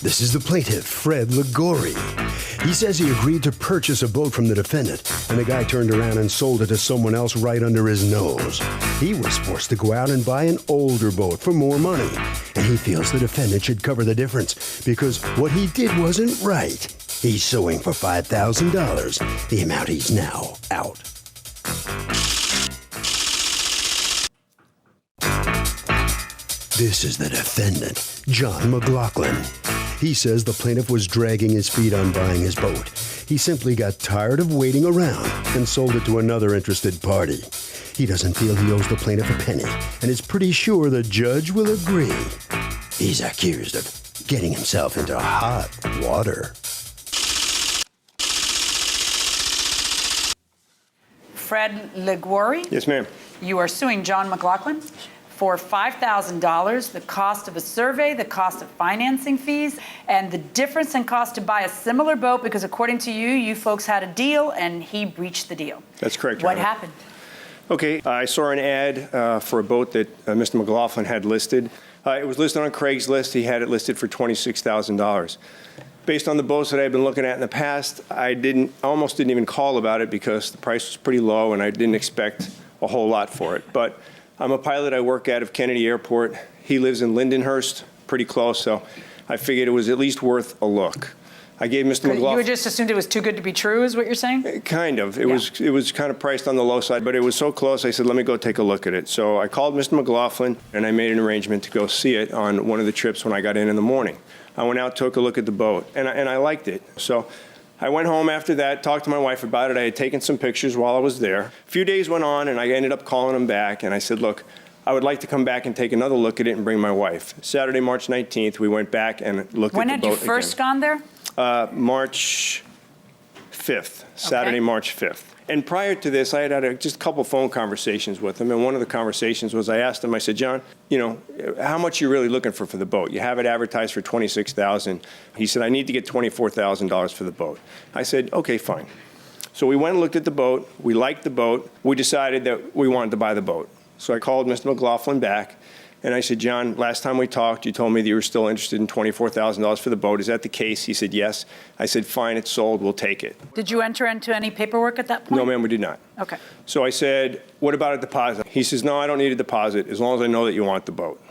This is the plaintiff, Fred Ligori. He says he agreed to purchase a boat from the defendant, and the guy turned around and sold it to someone else right under his nose. He was forced to go out and buy an older boat for more money, and he feels the defendant should cover the difference because what he did wasn't right. He's suing for $5,000, the amount he's now out. This is the defendant, John McLaughlin. He says the plaintiff was dragging his feet on buying his boat. He simply got tired of waiting around and sold it to another interested party. He doesn't feel he owes the plaintiff a penny and is pretty sure the judge will agree. He's accused of getting himself into hot water. Fred Ligori? Yes, ma'am. You are suing John McLaughlin for $5,000, the cost of a survey, the cost of financing fees, and the difference in cost to buy a similar boat because according to you, you folks had a deal and he breached the deal. That's correct, Your What Honor. happened? Okay, I saw an ad for a boat that Mr. McLaughlin had listed. It was listed on Craigslist. He had it listed for $26,000. Based on the boats that I've been looking at in the past, I almost didn't even call about it because the price was pretty low and I didn't expect a whole lot for it. But I'm a pilot. I work out of Kennedy Airport. He lives in Lindenhurst, pretty close, so I figured it was at least worth a look. I gave Mr. McLaughlin. You just assumed it was too good to be true, is what you're saying? Kind of. It was kind of priced on the low side, but it was so close, I said, let me go take a look at it. So I called Mr. McLaughlin, and I made an arrangement to go see it on one of the trips when I got in the morning. I went out, took a look at the boat, and I liked it. So I went home after that, talked to my wife about it. I had taken some pictures while I was there. A few days went on, and I ended up calling him back, and I said, look, I would like to come back and take another look at it and bring my wife. Saturday, March 19th, we went back and looked at the boat When had you first gone there? March 5th, Saturday, March 5th. And prior to this, I had just a couple phone conversations with him, and one of the conversations was I asked him, I said, John, you know, how much are you really looking for the boat? You have it advertised for $26,000. He said, I need to get $24,000 for the boat. I said, okay, fine. So we went and looked at the boat. We liked the boat. We decided that we wanted to buy the boat. So I called Mr. McLaughlin back, and I said, John, last time we talked, you told me that you were still interested in $24,000 for the boat. Is that the case? He said, yes. I said, fine, it's sold. We'll take it. Did you enter into any paperwork at that point? No, ma'am, we did not. Okay. So I said, what about a deposit? He says, no, I don't need a deposit as long as I know that you want the boat.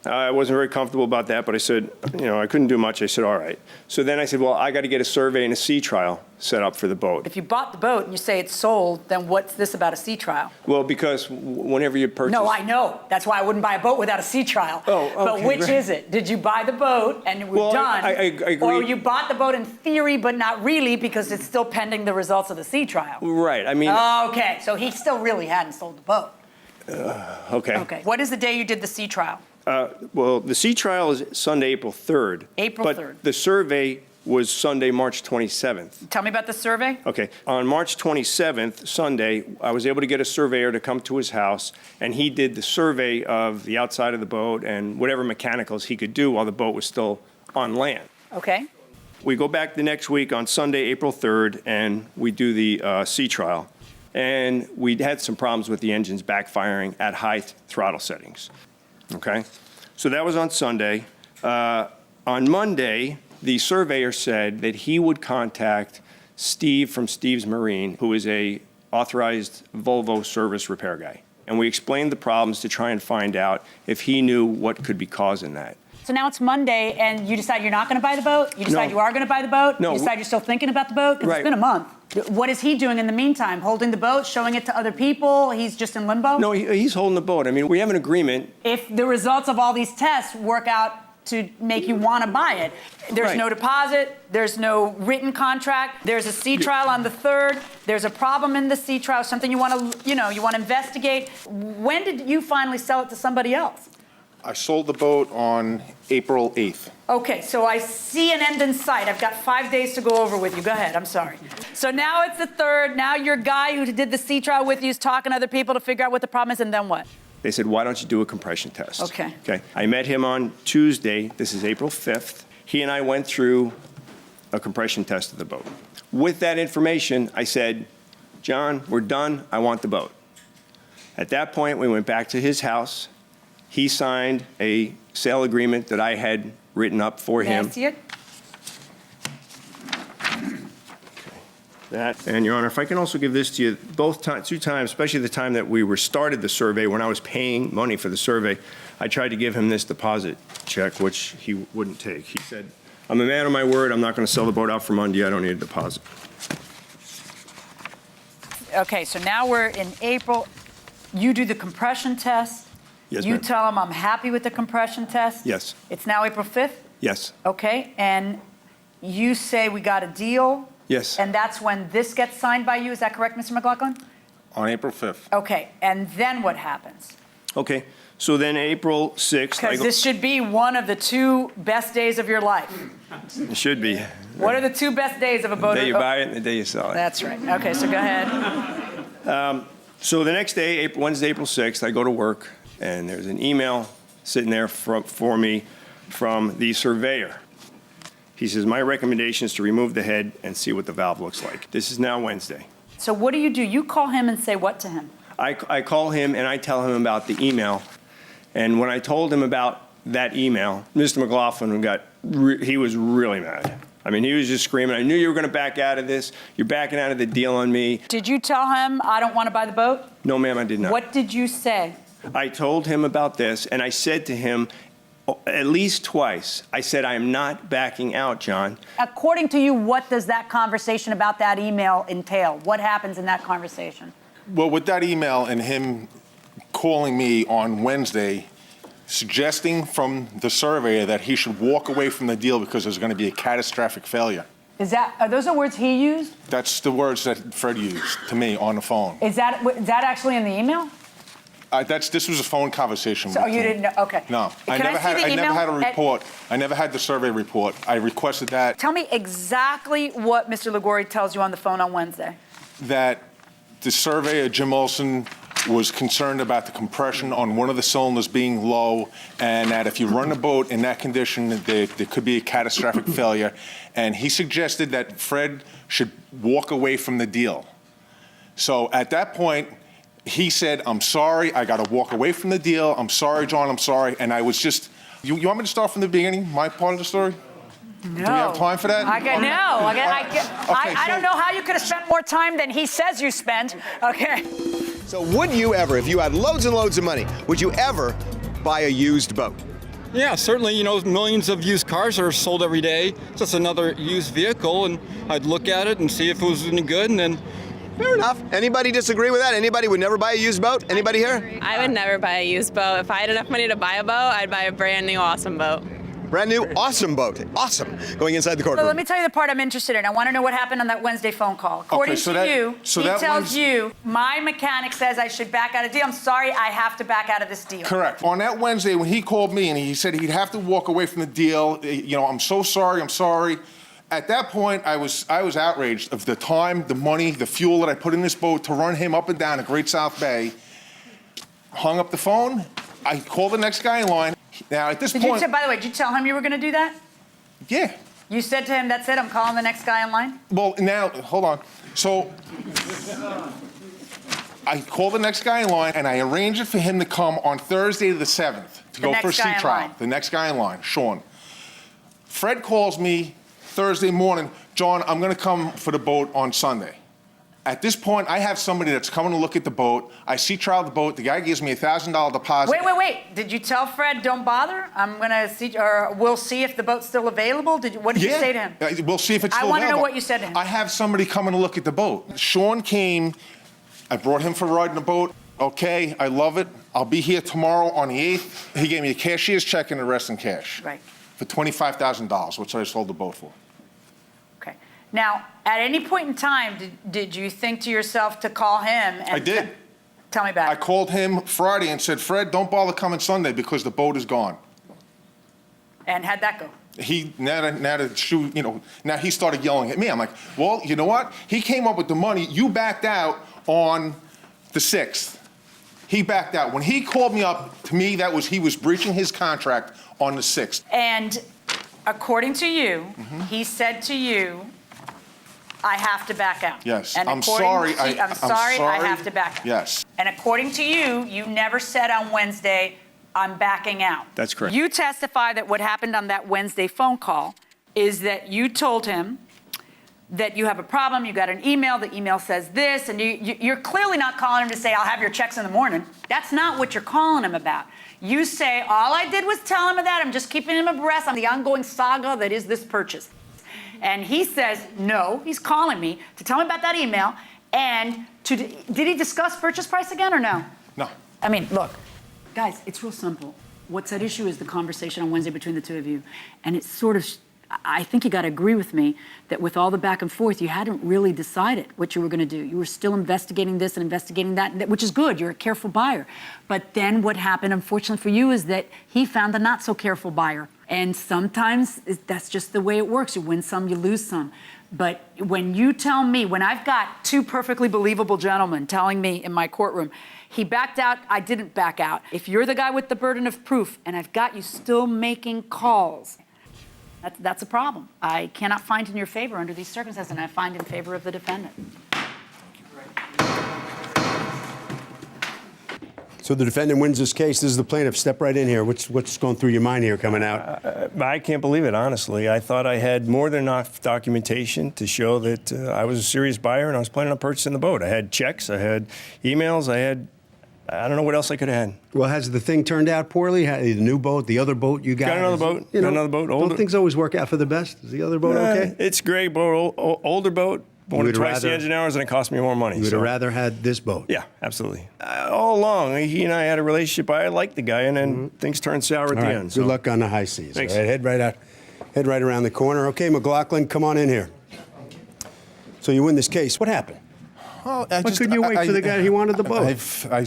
I wasn't very comfortable about that, but I said, you know, I couldn't do much. I said, all right. So then I said, well, I got to get a survey and a sea trial set up for the boat. If you bought the boat and you say it's sold, then what's this about a sea trial? Well, because whenever you purchase... No, I know. That's why I wouldn't buy a boat without a sea trial. Oh, okay. But which is it? Did you buy the boat and we're done? I agree. Or you bought the boat in theory, but not really because it's still pending the results of the sea trial? Right. I mean... Okay. So he still really hadn't sold the boat. Okay. Okay. What is the day you did the sea trial? Well, the sea trial is Sunday, April 3rd. April 3rd. But the survey was Sunday, March 27th. Tell me about the survey. Okay. On March 27th, Sunday, I was able to get a surveyor to come to his house, and he did the survey of the outside of the boat and whatever mechanicals he could do while the boat was still on land. Okay. We go back the next week on Sunday, April 3rd, and we do the sea trial. And we had some problems with the engines backfiring at high throttle settings. Okay? So that was on Sunday. On Monday, the surveyor said that he would contact Steve from Steve's Marine, who is a authorized Volvo service repair guy. And we explained the problems to try and find out if he knew what could be causing that. So now it's Monday, and you decide you're not going to buy the boat? You decide you are going to buy the boat? No. You decide you're still thinking about the boat? Because Right. it's been a month. What is he doing in the meantime? Holding the boat, showing it to other people? He's just in limbo? No, he's holding the boat. I mean, we have an agreement. If the results of all these tests work out to make you want to buy it, there's Right. no deposit, there's no written contract, there's a sea trial on the 3rd, there's a problem in the sea trial, something you want to, you want to investigate. When did you finally sell it to somebody else? I sold the boat on April 8th. Okay, so I see an end in sight. I've got 5 days to go over with you. Go ahead, I'm sorry. So now it's the 3rd. Now your guy who did the sea trial with you is talking to other people to figure out what the problem is, and then what? They said, why don't you do a compression test? Okay. Okay. I met him on Tuesday. This is April 5th. He and I went through a compression test of the boat. With that information, I said, John, we're done. I want the boat. At that point, we went back to his house. He signed a sale agreement that I had written up for May I him. see it? that. And, Your Honor, if I can also give this to you, two times, especially the time that we started the survey, when I was paying money for the survey, I tried to give him this deposit check, which he wouldn't take. He said, I'm a man of my word. I'm not going to sell the boat out from under you. I don't need a deposit. Okay, so now we're in April. You do the compression test. Yes, You ma'am. tell him I'm happy with the compression test. Yes. It's now April 5th? Yes. Okay, and you say we got a deal? Yes. And that's when this gets signed by you, is that correct, Mr. McLaughlin? On April 5th. Okay, and then what happens? Okay. So then April 6th. Because this should be one of the 2 best days of your life. It should be. What are the 2 best days of a boat? The day you buy it and the day you sell it. That's right. Okay, so go ahead. So the next day, Wednesday, April 6th, I go to work, and there's an email sitting there for me from the surveyor. He says, my recommendation is to remove the head and see what the valve looks like. This is now Wednesday. So what do? You call him and say what to him? I call him and I tell him about the email. And when I told him about that email, Mr. McLaughlin he was really mad. I mean, he was just screaming, I knew you were going to back out of this. You're backing out of the deal on me. Did you tell him I don't want to buy the boat? No, ma'am, I did not. What did you say? I told him about this, and I said to him at least twice, I said, I am not backing out, John. According to you, what does that conversation about that email entail? What happens in that conversation? Well, with that email and him calling me on Wednesday, suggesting from the surveyor that he should walk away from the deal because there's going to be a catastrophic failure. Are those the words he used? That's the words that Fred used to me on the phone. Is that actually in the email? This was a phone conversation. So with you him. didn't know? Okay. No, I Can never see the had a email? report. I never had the survey report. I requested that. Tell me exactly what Mr. Liguori tells you on the phone on Wednesday. That the surveyor, Jim Olson, was concerned about the compression on one of the cylinders being low, and that if you run the boat in that condition, there could be a catastrophic failure. And he suggested that Fred should walk away from the deal. So at that point, he said, I'm sorry, I got to walk away from the deal. I'm sorry, John, I'm sorry. And I was just, you want me to start from the beginning, my part of the story? No. Do we have time for that? I don't know how you could have spent more time than he says you spent. Okay. So would you ever, if you had loads and loads of money, would you ever buy a used boat? Yeah, certainly, millions of used cars are sold every day. It's just another used vehicle, and I'd look at it and see if it was any good, and then... Fair enough. Anybody disagree with that? Anybody would never buy a used boat? Anybody here? I would never buy a used boat. If I had enough money to buy a boat, I'd buy a brand new awesome boat. Brand new, awesome boat. Awesome. Going inside the So courtroom. let me tell you the part I'm interested in. I want to know what happened on that Wednesday phone call. According so to that- you, so he that tells was- you, my mechanic says I should back out of the deal. I'm sorry, I have to back out of this deal. Correct. On that Wednesday, when he called me and he said he'd have to walk away from the deal, I'm so sorry, I'm sorry. At that point, I was outraged of the time, the money, the fuel that I put in this boat to run him up and down the Great South Bay. Hung up the phone. I called the next guy in line. Now, at this point... By the way, did you tell him you were going to do that? Yeah. You said to him, that's it, I'm calling the next guy in line? Well, now, hold on. So, I called the next guy in line, and I arranged it for him to come on Thursday the 7th to go for a next guy sea in trial. line. The next guy in line, Sean. Fred calls me Thursday morning, John, I'm going to come for the boat on Sunday. At this point, I have somebody that's coming to look at the boat. I sea trial the boat. The guy gives me a $1,000 deposit. Wait. Did you tell Fred, don't bother? I'm going to see, or we'll see if the boat's still available? What did you say to him? We'll see if it's still I want to know available. what you said to him. I have somebody coming to look at the boat. Sean came. I brought him for riding the boat. Okay, I love it. I'll be here tomorrow on the 8th. He gave me a cashier's check and the rest in cash. Right. For $25,000, which I sold the boat for. Okay. Now, at any point in time, did you think to yourself to call him? And I did. Tell me about I it. called him Friday and said, Fred, don't bother coming Sunday because the boat is gone. And how'd that go? Now he started yelling at me. I'm like, well, you know what? He came up with the money. You backed out on the 6th. He backed out. When he called me up, to me, he was breaching his contract on the 6th. And according to you, he said to you, I have to back out. Yes. And I'm according sorry. to- I'm sorry, I have to back out. Yes. And according to you, you never said on Wednesday, I'm backing out. That's correct. You testify that what happened on that Wednesday phone call is that you told him, that you have a problem, you got an email, the email says this, and you're clearly not calling him to say, I'll have your checks in the morning. That's not what you're calling him about. You say, all I did was tell him that, I'm just keeping him abreast on the ongoing saga that is this purchase. And he says, no, he's calling me to tell me about that email, and did he discuss purchase price again or no? No. I mean, look, guys, it's real simple. What's at issue is the conversation on Wednesday between the two of you. And it's sort of, I think you got to agree with me that with all the back and forth, you hadn't really decided what you were going to do. You were still investigating this and investigating that, which is good. You're a careful buyer. But then what happened, unfortunately for you, is that he found a not so careful buyer. And sometimes that's just the way it works. You win some, you lose some. But when you tell me, when I've got two perfectly believable gentlemen telling me in my courtroom, he backed out, I didn't back out. If you're the guy with the burden of proof and I've got you still making calls, that's a problem. I cannot find in your favor under these circumstances, and I find in favor of the defendant. So the defendant wins this case. This is the plaintiff. Step right in here. What's going through your mind here coming out? I can't believe it, honestly. I thought I had more than enough documentation to show that I was a serious buyer and I was planning on purchasing the boat. I had checks, I had emails, I don't know what else I could have had. Well, has the thing turned out poorly? The new boat, the other boat you got? Got another boat. You know, got another boat. Older. Don't things always work out for the best? Is the other boat okay? It's a great boat, older boat. More than twice the engine hours, and it cost me more money. You would have rather had this boat? Yeah, absolutly. All along, he and I had a relationship. I liked the guy, and then things turned sour at the end. Good luck on the high seas. Thanks. All right, head right around the corner. Okay, McLaughlin, come on in here. So you win this case. What happened? Well, Why couldn't you wait for the guy? He wanted the boat. I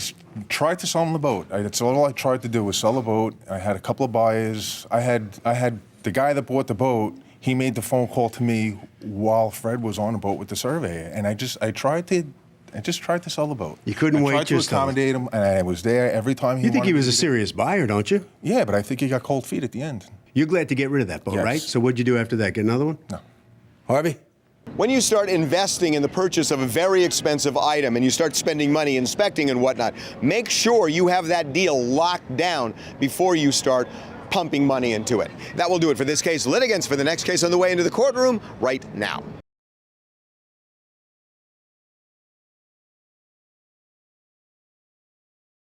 tried to sell him the boat. That's all I tried to do was sell the boat. I had a couple of buyers. I had the guy that bought the boat. He made the phone call to me while Fred was on the boat with the surveyor, and I just tried to sell the boat. You couldn't wait. I tried to accommodate him, and I was there every time he. You think he was a serious buyer, don't you? Yeah, but I think he got cold feet at the end. You're glad to get rid of that boat, Yes. right? So what'd you do after that? Get another one? No. Harvey? When you start investing in the purchase of a very expensive item and you start spending money inspecting and whatnot, make sure you have that deal locked down before you start pumping money into it. That will do it for this case. Litigants for the next case on the way into the courtroom right now.